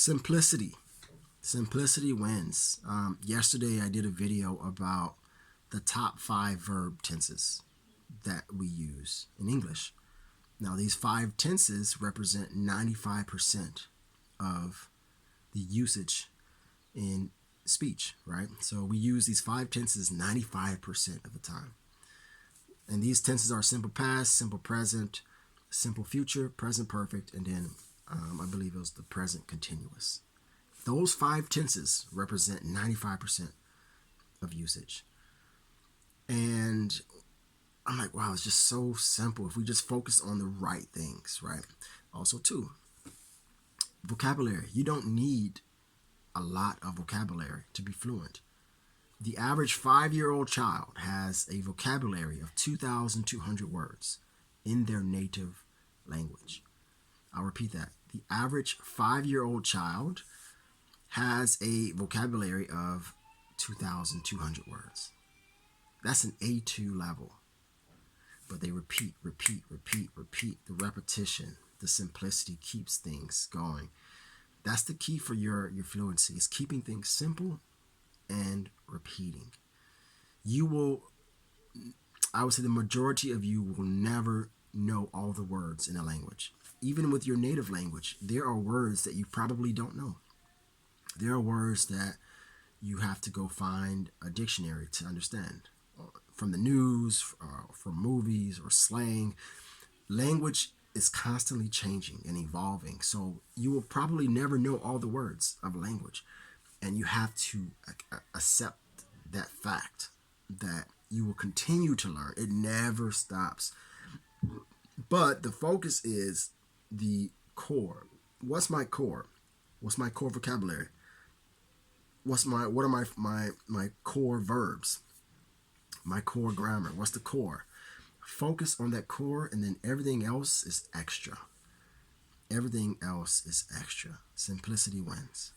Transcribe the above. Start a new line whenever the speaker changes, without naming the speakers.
Simplicity. Simplicity wins. Yesterday, I did a video about the top 5 verb tenses that we use in English. Now, these 5 tenses represent 95% of the usage in speech, right? So we use these 5 tenses 95% of the time. And these tenses are simple past, simple present, simple future, present perfect, and then I believe it was the present continuous. Those 5 tenses represent 95% of usage. And I'm like, wow, it's just so simple if we just focus on the right things, right? Also, too, vocabulary. You don't need a lot of vocabulary to be fluent. The average 5-year-old child has a vocabulary of 2,200 words in their native language. I'll repeat that. The average 5-year-old child has a vocabulary of 2,200 words. That's an A2 level. But they repeat. The repetition, the simplicity keeps things going. That's the key for your fluency, is keeping things simple and repeating. I would say the majority of you will never know all the words in a language. Even with your native language, there are words that you probably don't know. There are words that you have to go find a dictionary to understand. From the news, from movies, or slang. Language is constantly changing and evolving. So you will probably never know all the words of a language. And you have to accept that fact that you will continue to learn. It never stops. But the focus is the core. What's my core? What's my core vocabulary? What are my core verbs? My core grammar. What's the core? Focus on that core, and then everything else is extra. Everything else is extra. Simplicity wins.